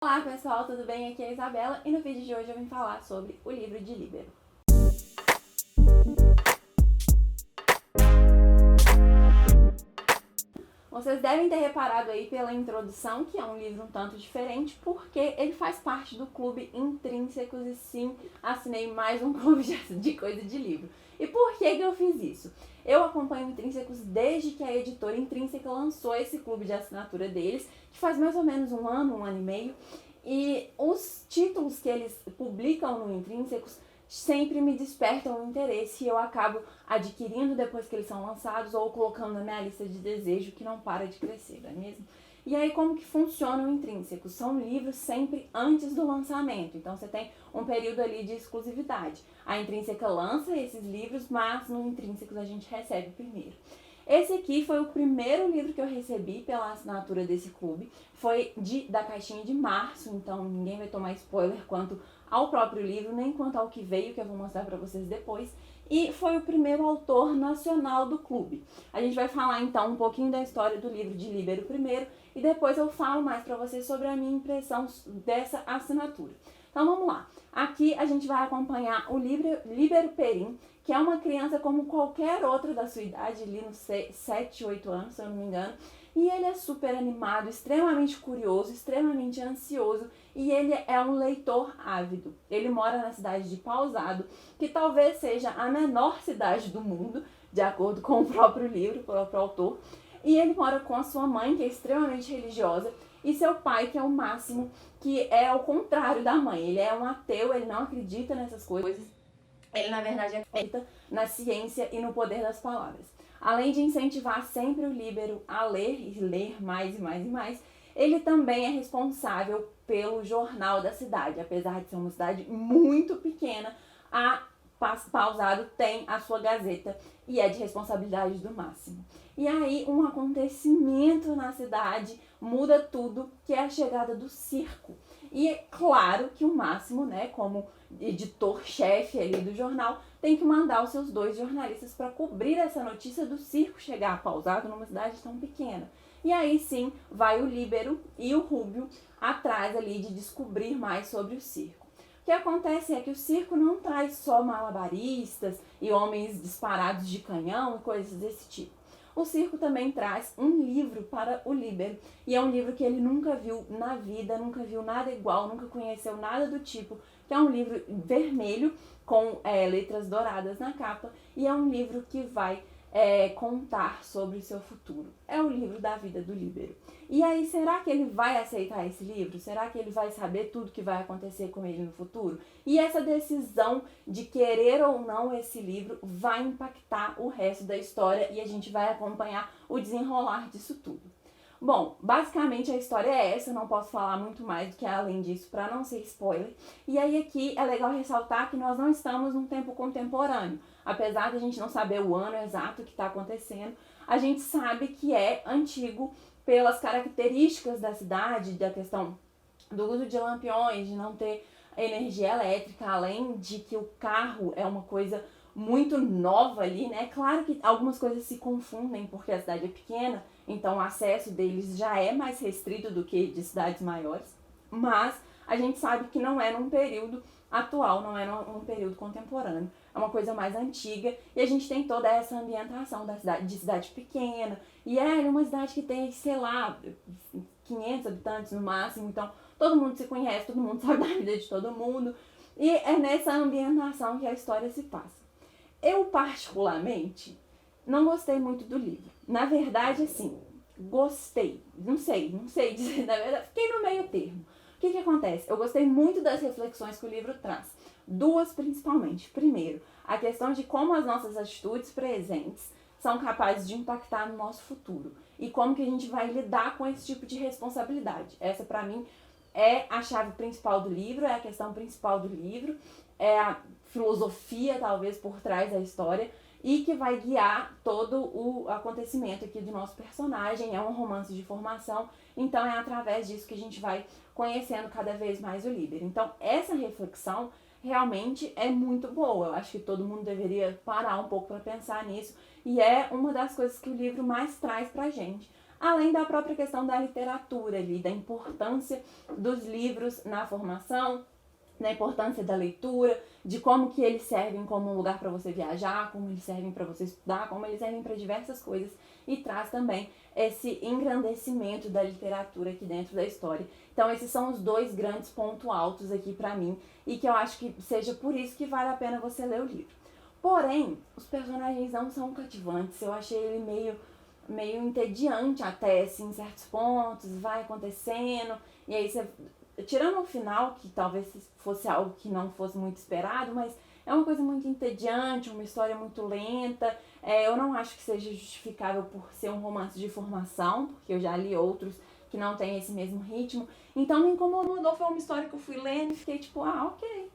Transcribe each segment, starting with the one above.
Olá pessoal, tudo bem? Aqui é a Isabela e no vídeo de hoje eu vim falar sobre o livro de Líbero. Vocês devem ter reparado aí pela introdução que é um livro um tanto diferente, porque ele faz parte do clube Intrínsecos e sim, assinei mais um clube de coisa de livro. E por que eu fiz isso? Eu acompanho Intrínsecos desde que a editora Intrínseca lançou esse clube de assinatura deles, que faz mais ou menos um ano e meio, e os títulos que eles publicam no Intrínsecos sempre me despertam o interesse e eu acabo adquirindo depois que eles são lançados ou colocando na minha lista de desejo que não para de crescer, não é mesmo? E aí como que funciona o Intrínseco? São livros sempre antes do lançamento, então você tem um período ali de exclusividade. A Intrínseca lança esses livros, mas no Intrínsecos a gente recebe primeiro. Esse aqui foi o primeiro livro que eu recebi pela assinatura desse clube, foi da caixinha de março, então ninguém vai tomar spoiler quanto ao próprio livro, nem quanto ao que veio, que eu vou mostrar para vocês depois. E foi o primeiro autor nacional do clube. A gente vai falar então um pouquinho da história do livro de Líbero primeiro e depois eu falo mais para vocês sobre a minha impressão dessa assinatura. Então vamos lá. Aqui a gente vai acompanhar o Líbero Perim, que é uma criança como qualquer outra da sua idade, ali nos 7, 8 anos, se eu não me engano. E ele é super animado, extremamente curioso, extremamente ansioso e ele é um leitor ávido. Ele mora na cidade de Pausado, que talvez seja a menor cidade do mundo, de acordo com o próprio livro, o próprio autor. E ele mora com a sua mãe, que é extremamente religiosa, e seu pai, que é o Máximo, que é ao contrário da mãe. Ele é um ateu, ele não acredita nessas coisas. Ele, na verdade, acredita na ciência e no poder das palavras. Além de incentivar sempre o Líbero a ler e ler mais e mais e mais, ele também é responsável pelo jornal da cidade. Apesar de ser uma cidade muito pequena, a Pausado tem a sua gazeta e é de responsabilidade do Máximo. E aí um acontecimento na cidade muda tudo, que é a chegada do circo. E é claro que o Máximo, né, como editor-chefe ali do jornal, tem que mandar os seus 2 jornalistas para cobrir essa notícia do circo chegar a Pausado numa cidade tão pequena. E aí sim vai o Líbero e o Rúbio atrás ali de descobrir mais sobre o circo. O que acontece é que o circo não traz só malabaristas e homens disparados de canhão e coisas desse tipo. O circo também traz um livro para o Líbero, e é um livro que ele nunca viu na vida, nunca viu nada igual, nunca conheceu nada do tipo, que é um livro vermelho com letras douradas na capa, e é um livro que vai contar sobre o seu futuro. É o livro da vida do Líbero. E aí, será que ele vai aceitar esse livro? Será que ele vai saber tudo que vai acontecer com ele no futuro? E essa decisão de querer ou não esse livro vai impactar o resto da história e a gente vai acompanhar o desenrolar disso tudo. Bom, basicamente a história é essa, eu não posso falar muito mais do que além disso para não ser spoiler. E aí aqui é legal ressaltar que nós não estamos num tempo contemporâneo. Apesar de a gente não saber o ano exato que está acontecendo, a gente sabe que é antigo pelas características da cidade, da questão do uso de lampiões, de não ter energia elétrica, além de que o carro é uma coisa muito nova ali, né? Claro que algumas coisas se confundem porque a cidade é pequena, então o acesso deles já é mais restrito do que de cidades maiores, mas a gente sabe que não é num período atual, não é num período contemporâneo, é uma coisa mais antiga e a gente tem toda essa ambientação da cidade, de cidade pequena, e é uma cidade que tem, sei lá, 500 habitantes no máximo, então todo mundo se conhece, todo mundo sabe da vida de todo mundo, e é nessa ambientação que a história se passa. Eu, particularmente, não gostei muito do livro. Na verdade, assim, gostei. Não sei dizer, na verdade, fiquei no meio termo. O que acontece? Eu gostei muito das reflexões que o livro traz. 2 principalmente. Primeiro, a questão de como as nossas atitudes presentes são capazes de impactar no nosso futuro. E como que a gente vai lidar com esse tipo de responsabilidade. Essa, pra mim, é a chave principal do livro, é a questão principal do livro, é a filosofia, talvez, por trás da história e que vai guiar todo o acontecimento aqui do nosso personagem. É um romance de formação, então é através disso que a gente vai conhecendo cada vez mais o Líbero. Então, essa reflexão realmente é muito boa. Eu acho que todo mundo deveria parar um pouco para pensar nisso e é uma das coisas que o livro mais traz pra gente. além da própria questão da literatura ali, da importância dos livros na formação, da importância da leitura, de como que eles servem como um lugar para você viajar, como eles servem para você estudar, como eles servem para diversas coisas, e traz também esse engrandecimento da literatura aqui dentro da história. Então esses são os dois grandes pontos altos aqui para mim, e que eu acho que seja por isso que vale a pena você ler o livro. Porém, os personagens não são cativantes, eu achei ele meio entediante até, assim, em certos pontos, vai acontecendo, e aí você... Tirando o final, que talvez fosse algo que não fosse muito esperado, mas é uma coisa muito entediante, uma história muito lenta. Eu não acho que seja justificável por ser um romance de formação, porque eu já li outros que não têm esse mesmo ritmo. Então me incomodou, foi uma história que eu fui lendo e fiquei tipo, ok.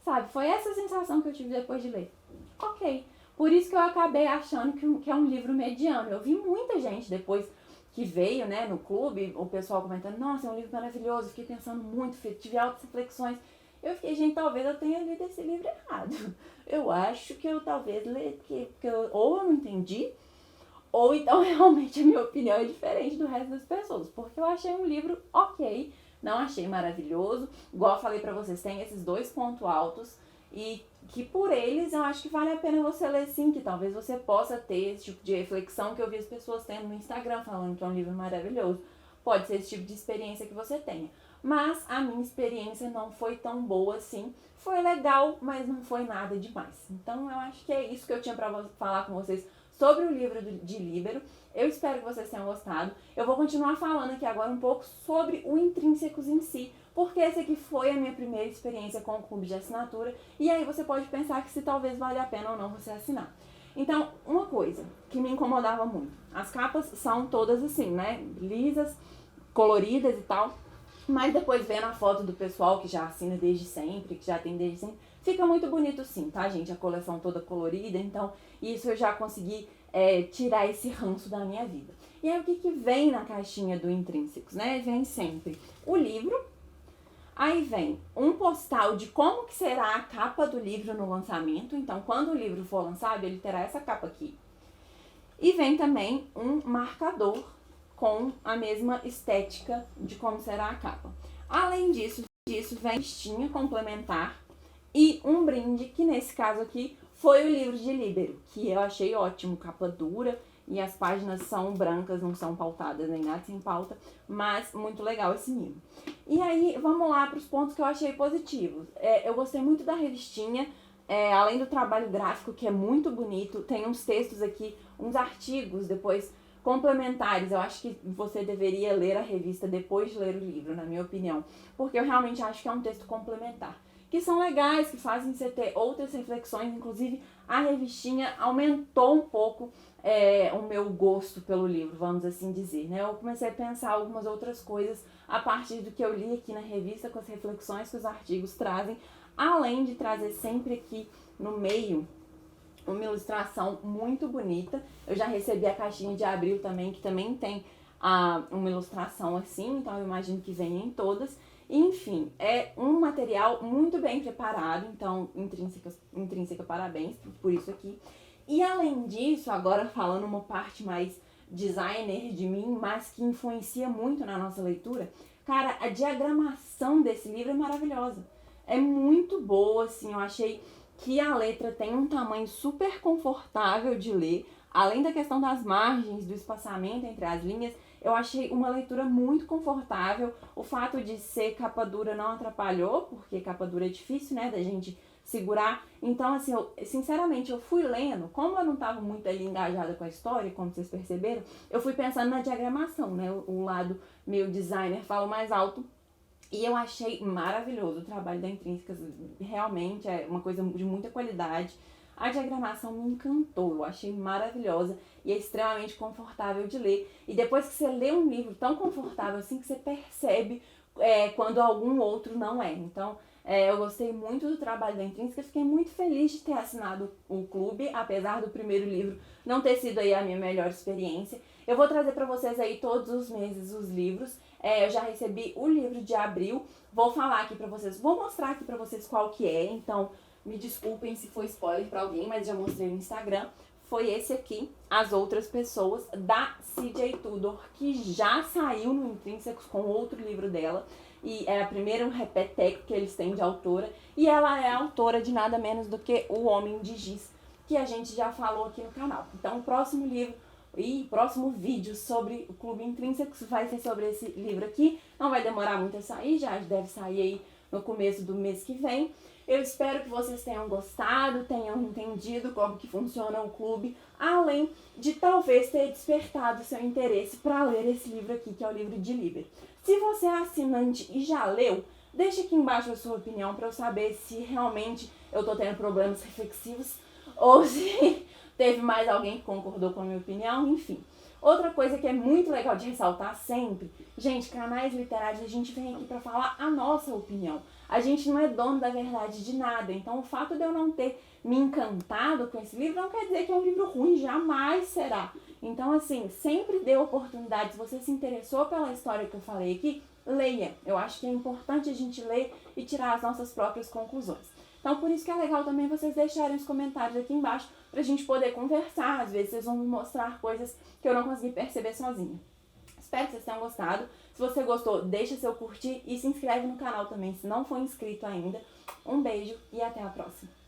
Sabe, foi essa sensação que eu tive depois de ler. Ok. Por isso que eu acabei achando que é um livro mediano. Eu vi muita gente depois que veio, né, no clube, o pessoal comentando, nossa, é um livro maravilhoso, fiquei pensando muito, tive altas reflexões. Eu fiquei, gente, talvez eu tenha lido esse livro errado. Eu acho que eu talvez li, ou eu não entendi, ou então realmente a minha opinião é diferente do resto das pessoas, porque eu achei um livro ok, não achei maravilhoso, igual eu falei pra vocês, tem esses dois pontos altos, e que por eles eu acho que vale a pena você ler sim, que talvez você possa ter esse tipo de reflexão que eu vi as pessoas tendo no Instagram, falando que é um livro maravilhoso. Pode ser esse tipo de experiência que você tenha. Mas a minha experiência não foi tão boa assim. Foi legal, mas não foi nada demais. Então eu acho que é isso que eu tinha pra falar com vocês sobre o livro de Líbero. Eu espero que vocês tenham gostado. Eu vou continuar falando aqui agora um pouco sobre o Intrínsecos em si, porque esse aqui foi a minha primeira experiência com o clube de assinatura, e aí você pode pensar que se talvez vale a pena ou não você assinar. Então, uma coisa que me incomodava muito, as capas são todas assim, né, lisas, coloridas e tal, mas depois vendo a foto do pessoal que já assina desde sempre, que já tem desde sempre, fica muito bonito sim, tá, gente? A coleção toda colorida, então isso eu já consegui tirar esse ranço da minha vida. E aí o que vem na caixinha do Intrínsecos, né? Vem sempre o livro, aí vem um postal de como que será a capa do livro no lançamento, então quando o livro for lançado ele terá essa capa aqui. E vem também um marcador com a mesma estética de como será a capa. Além disso vem listinha complementar e um brinde, que nesse caso aqui foi o livro de Líbero, que eu achei ótimo, capa dura, e as páginas são brancas, não são pautadas nem nada sem pauta, mas muito legal esse livro. E aí, vamos lá para os pontos que eu achei positivos. Eu gostei muito da revistinha, além do trabalho gráfico, que é muito bonito, tem uns textos aqui, uns artigos depois complementares. Eu acho que você deveria ler a revista depois de ler o livro, na minha opinião, porque eu realmente acho que é um texto complementar, que são legais, que fazem você ter outras reflexões. Inclusive, a revistinha aumentou um pouco o meu gosto pelo livro, vamos assim dizer, né? Eu comecei a pensar algumas outras coisas a partir do que eu li aqui na revista, com as reflexões que os artigos trazem, além de trazer sempre aqui no meio uma ilustração muito bonita. Eu já recebi a caixinha de abril também, que também tem uma ilustração assim, então eu imagino que venha em todas. Enfim, é um material muito bem preparado, então Intrínseca parabéns por isso aqui. E além disso, agora falando uma parte mais designer de mim, mas que influencia muito na nossa leitura, cara, a diagramação desse livro é maravilhosa. É muito boa, assim, eu achei que a letra tem um tamanho super confortável de ler, além da questão das margens, do espaçamento entre as linhas. Eu achei uma leitura muito confortável. O fato de ser capa dura não atrapalhou, porque capa dura é difícil, né, da gente segurar. Então, assim, sinceramente, eu fui lendo, como eu não estava muito ali engajada com a história, como vocês perceberam, eu fui pensando na diagramação, né, o lado meu designer fala mais alto. E eu achei maravilhoso o trabalho da Intrínsecas, realmente é uma coisa de muita qualidade. A diagramação me encantou, eu achei maravilhosa e é extremamente confortável de ler. E depois que você lê um livro tão confortável assim, que você percebe quando algum outro não é. Então, eu gostei muito do trabalho da Intrínseca, fiquei muito feliz de ter assinado o clube, apesar do primeiro livro não ter sido aí a minha melhor experiência. Eu vou trazer para vocês aí todos os meses os livros. Eu já recebi o livro de abril, vou falar aqui pra vocês, vou mostrar aqui pra vocês qual que é, então me desculpem se foi spoiler pra alguém, mas já mostrei no Instagram. foi esse aqui, As Outras Pessoas, da C.J. Tudor, que já saiu no Intrínsecos com outro livro dela. E é a primeira repeteco que eles têm de autora. E ela é autora de nada menos do que O Homem de Giz, que a gente já falou aqui no canal. Então, o próximo livro e próximo vídeo sobre o Clube Intrínsecos vai ser sobre esse livro aqui. Não vai demorar muito a sair, já deve sair aí no começo do mês que vem. Eu espero que vocês tenham gostado, tenham entendido como que funciona o clube, além de talvez ter despertado seu interesse para ler esse livro aqui, que é o livro de Liber. Se você é assinante e já leu, deixa aqui embaixo a sua opinião para eu saber se realmente eu estou tendo problemas reflexivos ou se teve mais alguém que concordou com a minha opinião, enfim. Outra coisa que é muito legal de ressaltar sempre, gente, canais literários, a gente vem aqui para falar a nossa opinião. A gente não é dono da verdade de nada, então o fato de eu não ter me encantado com esse livro não quer dizer que é um livro ruim, jamais será. Então, assim, sempre dê oportunidade. Se você se interessou pela história que eu falei aqui, leia. Eu acho que é importante a gente ler e tirar as nossas próprias conclusões. Então, por isso que é legal também vocês deixarem os comentários aqui embaixo pra gente poder conversar. Às vezes vocês vão me mostrar coisas que eu não consegui perceber sozinha. Espero que vocês tenham gostado. Se você gostou, deixa seu curtir e se inscreve no canal também, se não for inscrito ainda. Um beijo e até a próxima.